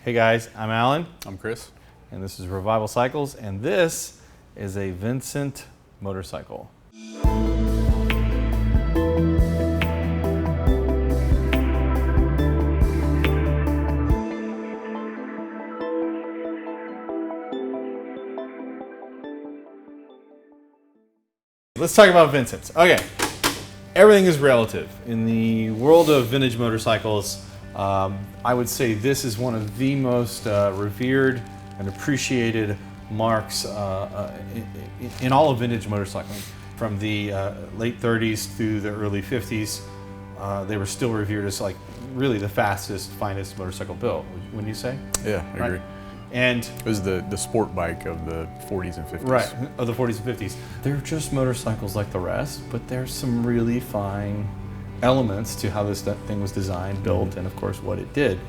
Hey guys, I'm Alan. I'm Chris. And this is Revival Cycles, and this is a Vincent motorcycle. Let's talk about Vincent's. Okay, everything is relative. In the world of vintage motorcycles, I would say this is one of the most revered and appreciated marques in all of vintage motorcycling. From the late 30s through the early 50s, they were still revered as like really the fastest, finest motorcycle built, wouldn't you say? Yeah, I agree. And it was the sport bike of the 40s and 50s. Right, of the 40s and 50s. They're just motorcycles like the rest, but there's some really fine elements to how this thing was designed, built, and of course what it did.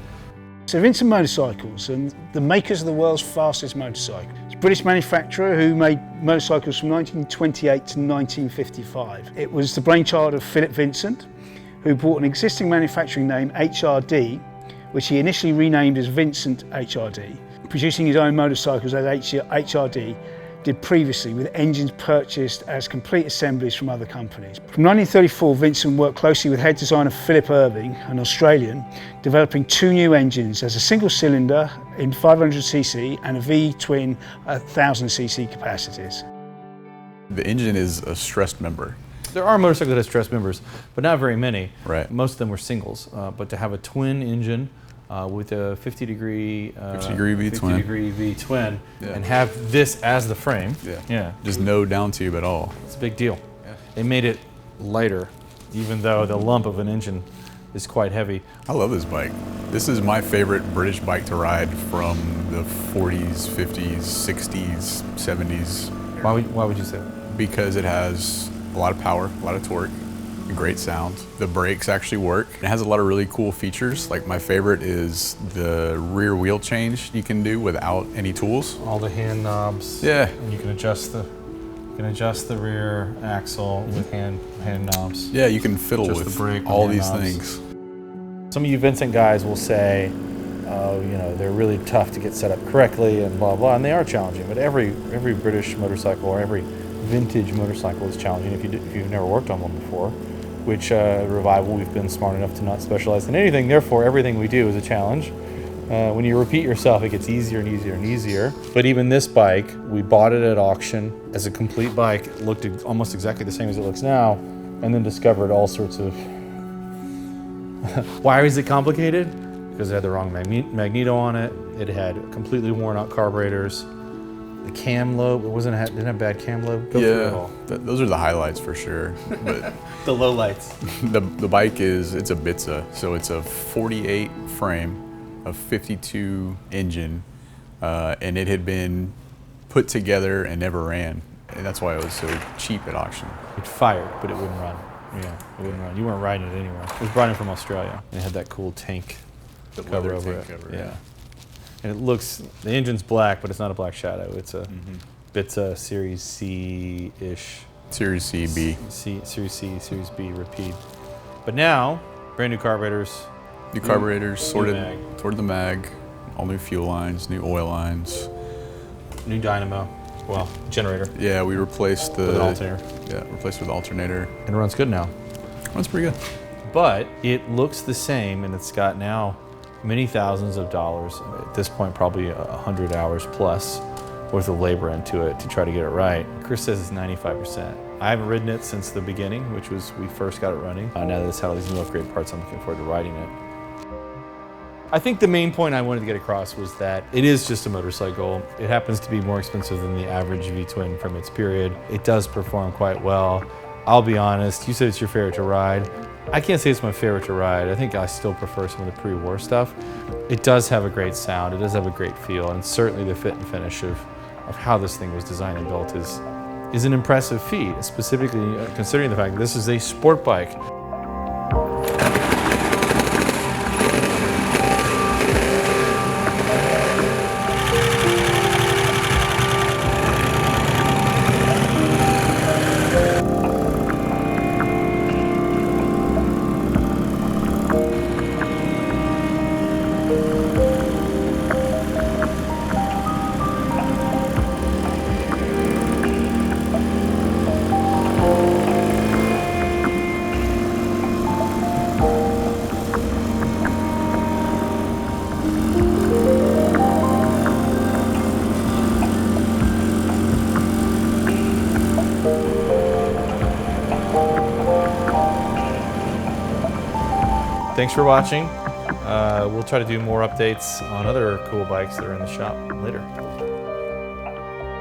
So Vincent Motorcycles, and the makers of the world's fastest motorcycle. It's a British manufacturer who made motorcycles from 1928 to 1955. It was the brainchild of Philip Vincent, who bought an existing manufacturing name, HRD, which he initially renamed as Vincent HRD, producing his own motorcycles as HRD did previously, with engines purchased as complete assemblies from other companies. From 1934, Vincent worked closely with head designer Philip Irving, an Australian, developing two new engines as a single cylinder in 500cc and a V-twin 1000cc capacities. The engine is a stressed member. There are motorcycles that have stressed members, but not very many. Right. Most of them were singles, but to have a twin engine with a 50 degree V-twin and have this as the frame. Yeah. Just no down tube at all. It's a big deal. Yeah. They made it lighter, even though the lump of an engine is quite heavy. I love this bike. This is my favorite British bike to ride from the 40s, 50s, 60s, 70s. Why would you say that? Because it has a lot of power, a lot of torque, great sound. The brakes actually work. It has a lot of really cool features. Like my favorite is the rear wheel change you can do without any tools. All the hand knobs. Yeah. And you can adjust the rear axle with hand knobs. Yeah, you can fiddle Adjust with the brake all with these hand things. Some of you Vincent guys will say, they're really tough to get set up correctly and blah blah, and they are challenging. But every British motorcycle or every vintage motorcycle is challenging if you've never worked on one before. Which Revival, we've been smart enough to not specialize in anything. Therefore, everything we do is a challenge. When you repeat yourself, it gets easier and easier and easier. But even this bike, we bought it at auction as a complete bike. It looked almost exactly the same as it looks now, and then discovered all sorts of... Why is it complicated? Because it had the wrong magneto on it. It had completely worn out carburetors. The cam lobe, didn't have bad cam lobe. Go through it all. Those are the highlights for sure. But the low lights. The bike it's a Bitsa, so it's a 48 frame, a 52 engine, and it had been put together and never ran, and that's why it was so cheap at auction. It fired, but it wouldn't run. Yeah, it wouldn't run. You weren't riding it anywhere. It was brought in from Australia, and it had that cool tank cover over it. Yeah. And it looks, the engine's black, but it's not a black shadow. It's a Bitsa Series C-ish. Series C, B. Series C, Series B Rapide. But now, brand new carburetors. New carburetors, sorted the mag, all new fuel lines, new oil lines. New dynamo, well, generator. Yeah, we replaced the... With an alternator. Yeah, replaced with alternator. And it runs good now. Runs pretty good. But it looks the same, and it's got now many thousands of dollars. At this point, probably 100 hours plus worth of labor into it to try to get it right. Chris says it's 95%. I haven't ridden it since the beginning, which was we first got it running. Now that it's had all these new upgrade parts, I'm looking forward to riding it. I think the main point I wanted to get across was that it is just a motorcycle. It happens to be more expensive than the average V-twin from its period. It does perform quite well. I'll be honest, you said it's your favorite to ride. I can't say it's my favorite to ride. I think I still prefer some of the pre-war stuff. It does have a great sound, it does have a great feel, and certainly the fit and finish of how this thing was designed and built is an impressive feat, specifically considering the fact that this is a sport bike. thanks for watching. We'll try to do more updates on other cool bikes that are in the shop later.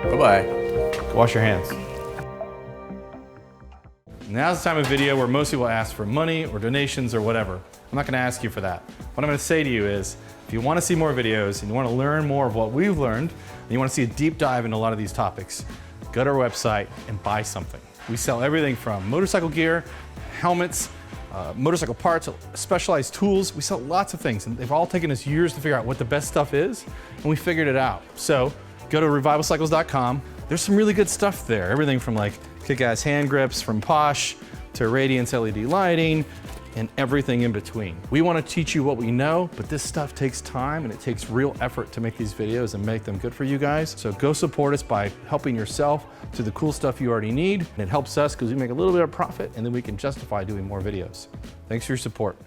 Bye-bye. Go wash your hands. Now's the time of video where most people ask for money or donations or whatever. I'm not gonna ask you for that. What I'm gonna say to you is, if you wanna see more videos and you wanna learn more of what we've learned, and you wanna see a deep dive into a lot of these topics, go to our website and buy something. We sell everything from motorcycle gear, helmets, motorcycle parts, specialized tools. We sell lots of things, and they've all taken us years to figure out what the best stuff is, and we figured it out. So go to revivalcycles.com. There's some really good stuff there. Everything from like kick-ass hand grips from Posh to Radiance LED lighting and everything in between. We want to teach you what we know, but this stuff takes time and it takes real effort to make these videos and make them good for you guys. So go support us by helping yourself to the cool stuff you already need. And it helps us because we make a little bit of profit and then we can justify doing more videos. Thanks for your support.